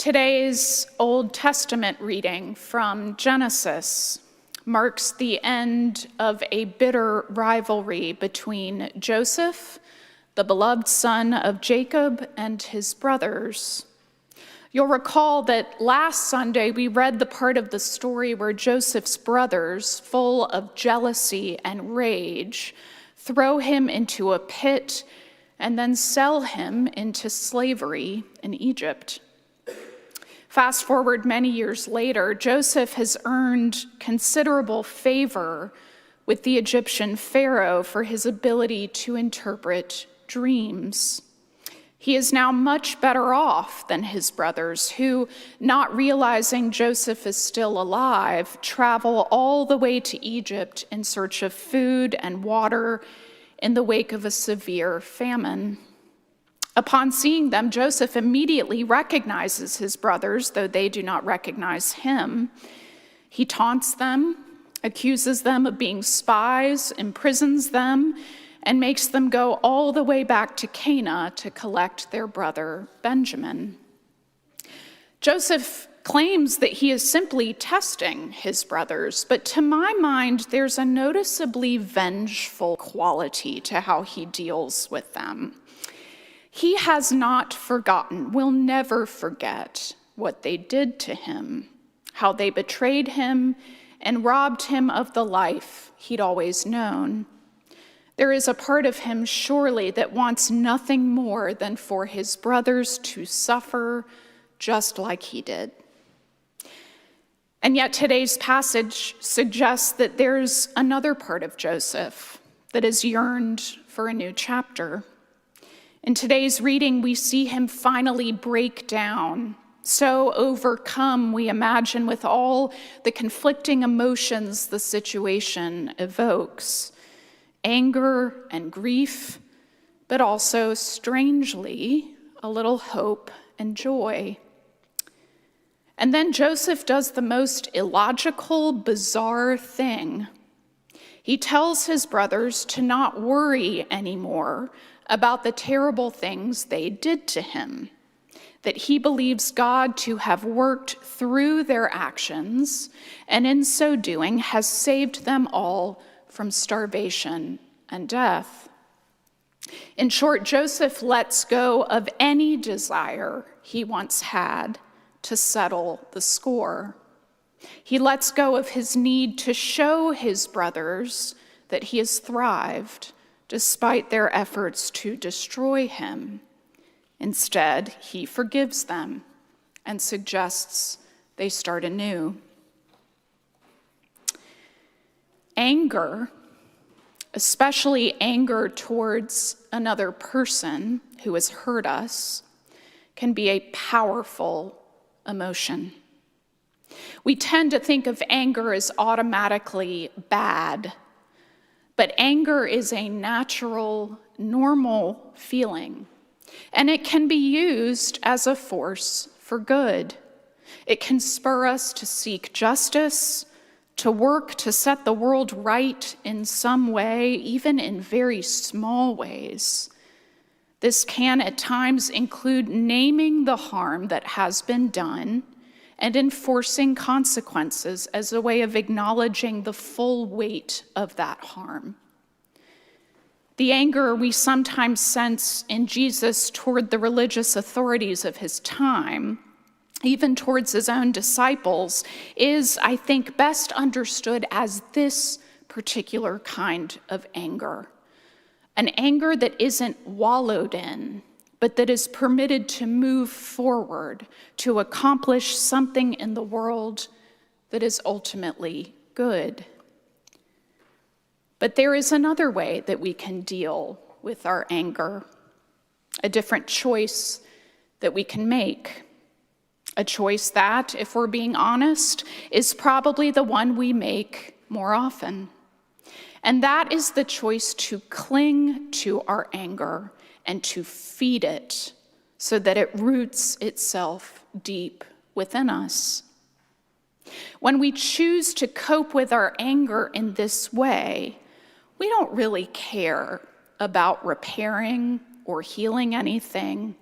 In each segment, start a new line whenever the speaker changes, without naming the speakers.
Today's Old Testament reading from Genesis marks the end of a bitter rivalry between Joseph, the beloved son of Jacob, and his brothers. You'll recall that last Sunday we read the part of the story where Joseph's brothers, full of jealousy and rage, throw him into a pit and then sell him into slavery in Egypt. Fast forward many years later, Joseph has earned considerable favor with the Egyptian Pharaoh for his ability to interpret dreams. He is now much better off than his brothers, who, not realizing Joseph is still alive, travel all the way to Egypt in search of food and water in the wake of a severe famine. Upon seeing them, Joseph immediately recognizes his brothers, though they do not recognize him. He taunts them, accuses them of being spies, imprisons them, and makes them go all the way back to Canaan to collect their brother Benjamin. Joseph claims that he is simply testing his brothers, but to my mind, there's a noticeably vengeful quality to how he deals with them. He has not forgotten, will never forget what they did to him, how they betrayed him and robbed him of the life he'd always known. There is a part of him, surely, that wants nothing more than for his brothers to suffer just like he did. And yet today's passage suggests that there's another part of Joseph that has yearned for a new chapter. In today's reading, we see him finally break down, so overcome, we imagine, with all the conflicting emotions the situation evokes. Anger and grief, but also, strangely, a little hope and joy. And then Joseph does the most illogical, bizarre thing. He tells his brothers to not worry anymore about the terrible things they did to him, that he believes God to have worked through their actions, and in so doing has saved them all from starvation and death. In short, Joseph lets go of any desire he once had to settle the score. He lets go of his need to show his brothers that he has thrived despite their efforts to destroy him. Instead, he forgives them and suggests they start anew. Anger, especially anger towards another person who has hurt us, can be a powerful emotion. We tend to think of anger as automatically bad, but anger is a natural, normal feeling, and it can be used as a force for good. It can spur us to seek justice, to work to set the world right in some way, even in very small ways. This can at times include naming the harm that has been done and enforcing consequences as a way of acknowledging the full weight of that harm. The anger we sometimes sense in Jesus toward the religious authorities of his time, even towards his own disciples, is, I think, best understood as this particular kind of anger. An anger that isn't wallowed in, but that is permitted to move forward, to accomplish something in the world that is ultimately good. But there is another way that we can deal with our anger, a different choice that we can make. A choice that, if we're being honest, is probably the one we make more often. And that is the choice to cling to our anger and to feed it so that it roots itself deep within us. When we choose to cope with our anger in this way, we don't really care about repairing or healing anything.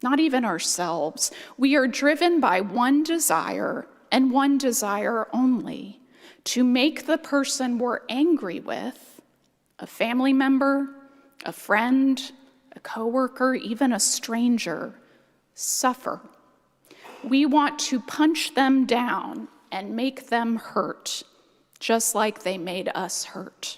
not even ourselves. We are driven by one desire and one desire only: to make the person we're angry with, a family member, a friend, a coworker, even a stranger, suffer. We want to punch them down and make them hurt, just like they made us hurt.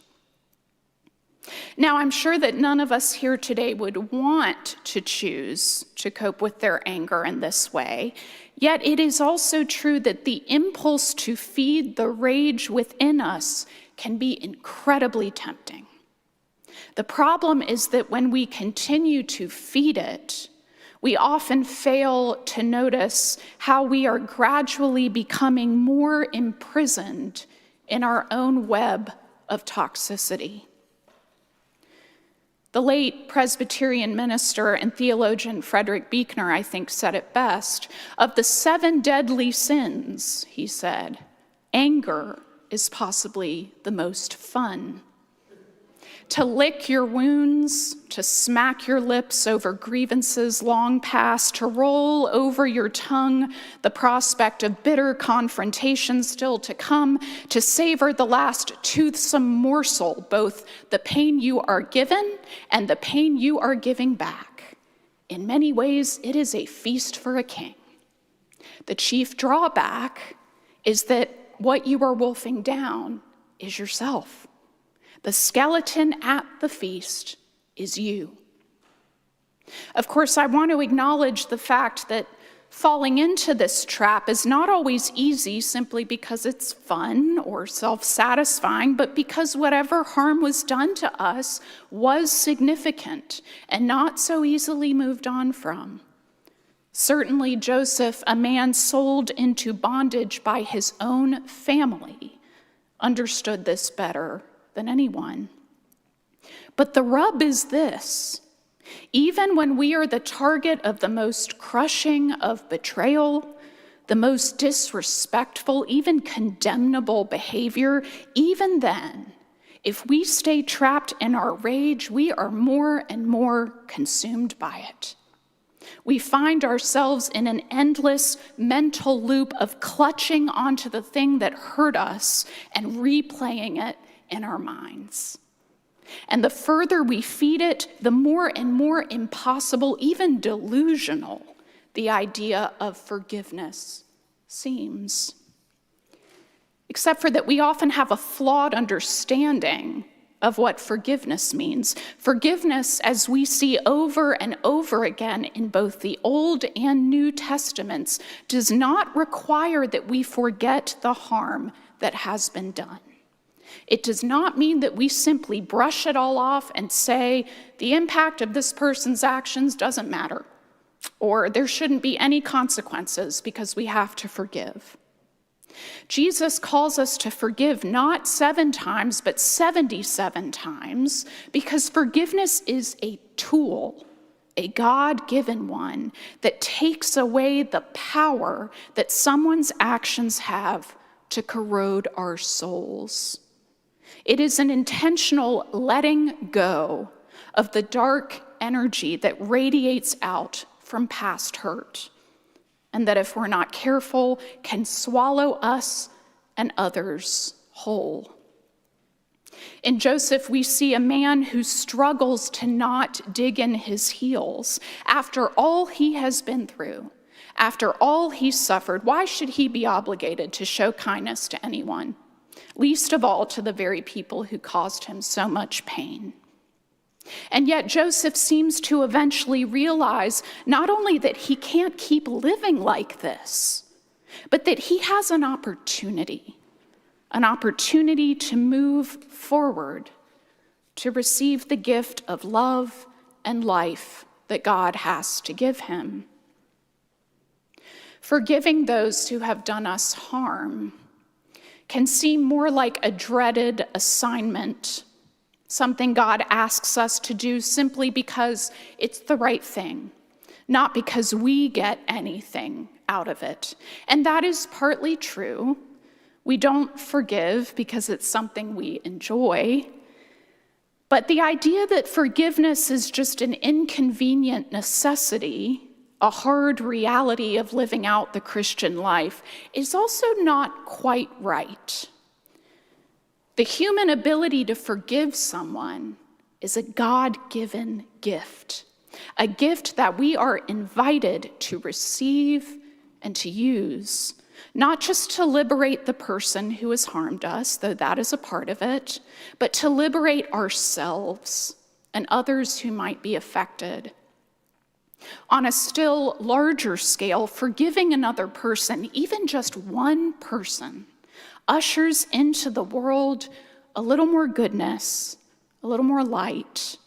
Now, I'm sure that none of us here today would want to choose to cope with their anger in this way, yet it is also true that the impulse to feed the rage within us can be incredibly tempting. The problem is that when we continue to feed it, we often fail to notice how we are gradually becoming more imprisoned in our own web of toxicity. The late Presbyterian minister and theologian Frederick Buechner, I think, said it best. Of the 7 deadly sins, he said, anger is possibly the most fun. To lick your wounds, to smack your lips over grievances long past, to roll over your tongue the prospect of bitter confrontation still to come, to savor the last toothsome morsel, both the pain you are given and the pain you are giving back. In many ways, it is a feast for a king. The chief drawback is that what you are wolfing down is yourself. The skeleton at the feast is you. Of course, I want to acknowledge the fact that falling into this trap is not always easy simply because it's fun or self-satisfying, but because whatever harm was done to us was significant and not so easily moved on from. Certainly, Joseph, a man sold into bondage by his own family, understood this better than anyone. But the rub is this: even when we are the target of the most crushing of betrayal, the most disrespectful, even condemnable behavior, even then, if we stay trapped in our rage, we are more and more consumed by it. We find ourselves in an endless mental loop of clutching onto the thing that hurt us and replaying it in our minds. And the further we feed it, the more and more impossible, even delusional, the idea of forgiveness seems. Except for that we often have a flawed understanding of what forgiveness means. Forgiveness, as we see over and over again in both the Old and New Testaments, does not require that we forget the harm that has been done. It does not mean that we simply brush it all off and say, the impact of this person's actions doesn't matter, or there shouldn't be any consequences because we have to forgive. Jesus calls us to forgive not 7 times, but 77 times, because forgiveness is a tool, a God-given one, that takes away the power that someone's actions have to corrode our souls. It is an intentional letting go of the dark energy that radiates out from past hurt, and that if we're not careful, can swallow us and others whole. In Joseph, we see a man who struggles to not dig in his heels. After all he has been through, after all he's suffered, why should he be obligated to show kindness to anyone? Least of all to the very people who caused him so much pain. And yet Joseph seems to eventually realize not only that he can't keep living like this, but that he has an opportunity to move forward, to receive the gift of love and life that God has to give him. Forgiving those who have done us harm can seem more like a dreaded assignment, something God asks us to do simply because it's the right thing, not because we get anything out of it. And that is partly true. We don't forgive because it's something we enjoy. But the idea that forgiveness is just an inconvenient necessity a hard reality of living out the Christian life, is also not quite right. The human ability to forgive someone is a God-given gift, a gift that we are invited to receive and to use, not just to liberate the person who has harmed us, though that is a part of it, but to liberate ourselves and others who might be affected. On a still larger scale, forgiving another person, even just one person, ushers into the world a little more goodness, a little more light.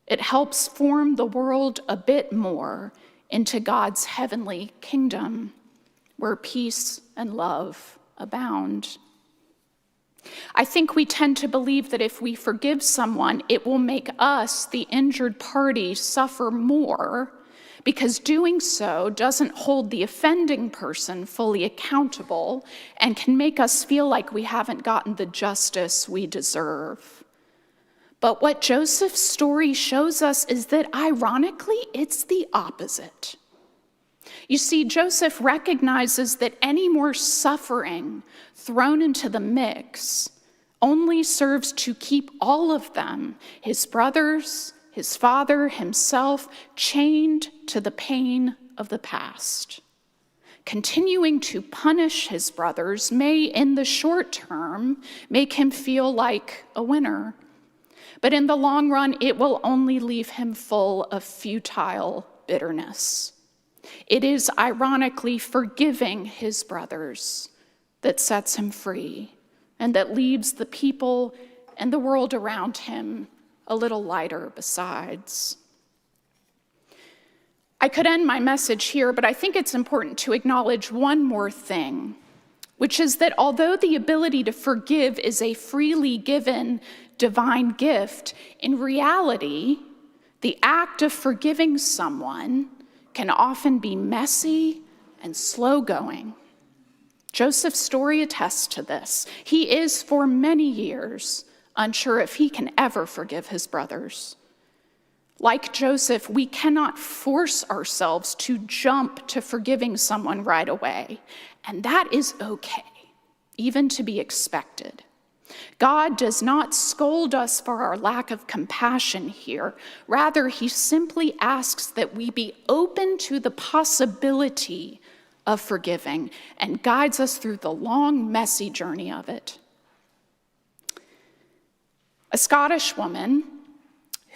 It helps form the world a bit more into God's heavenly kingdom, where peace and love abound. I think we tend to believe that if we forgive someone, it will make us, the injured party, suffer more, because doing so doesn't hold the offending person fully accountable and can make us feel like we haven't gotten the justice we deserve. But what Joseph's story shows us is that, ironically, it's the opposite. You see, Joseph recognizes that any more suffering thrown into the mix only serves to keep all of them, his brothers, his father, himself, chained to the pain of the past. Continuing to punish his brothers may, in the short term, make him feel like a winner. But in the long run, it will only leave him full of futile bitterness. It is ironically forgiving his brothers that sets him free and that leaves the people and the world around him a little lighter besides. I could end my message here, but I think it's important to acknowledge one more thing, which is that although the ability to forgive is a freely given divine gift, in reality, the act of forgiving someone can often be messy and slow-going. Joseph's story attests to this. He is, for many years, unsure if he can ever forgive his brothers. Like Joseph, we cannot force ourselves to jump to forgiving someone right away, and that is okay, even to be expected. God does not scold us for our lack of compassion here. Rather, he simply asks that we be open to the possibility of forgiving and guides us through the long, messy journey of it. A Scottish woman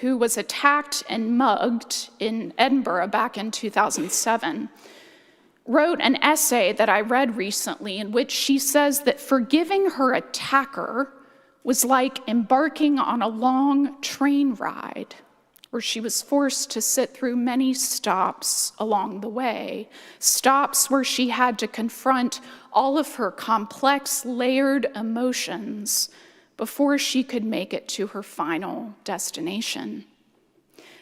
who was attacked and mugged in Edinburgh back in 2007 wrote an essay that I read recently in which she says that forgiving her attacker was like embarking on a long train ride where she was forced to sit through many stops along the way, stops where she had to confront all of her complex, layered emotions before she could make it to her final destination.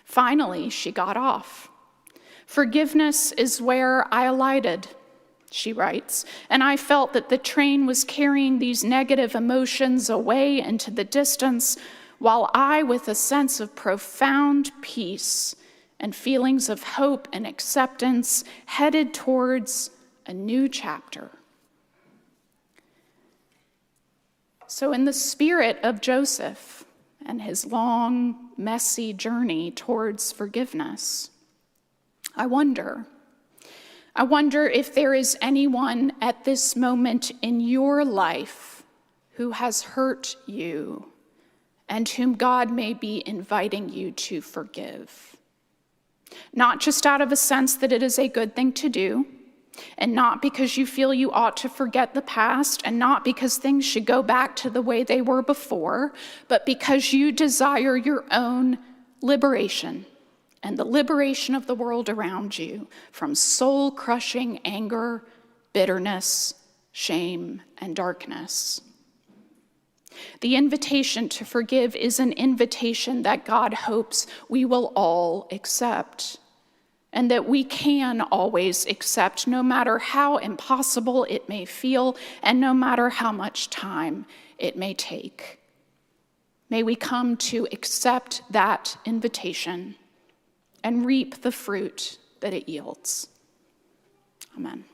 Finally, she got off. Forgiveness is where I alighted, she writes, and I felt that the train was carrying these negative emotions away into the distance, while I, with a sense of profound peace and feelings of hope and acceptance, headed towards a new chapter. So in the spirit of Joseph and his long, messy journey towards forgiveness, I wonder if there is anyone at this moment in your life who has hurt you and whom God may be inviting you to forgive. Not just out of a sense that it is a good thing to do, and not because you feel you ought to forget the past, and not because things should go back to the way they were before, but because you desire your own liberation and the liberation of the world around you from soul-crushing anger, bitterness, shame, and darkness. The invitation to forgive is an invitation that God hopes we will all accept, and that we can always accept, no matter how impossible it may feel, and no matter how much time it may take. May we come to accept that invitation and reap the fruit that it yields. Amen.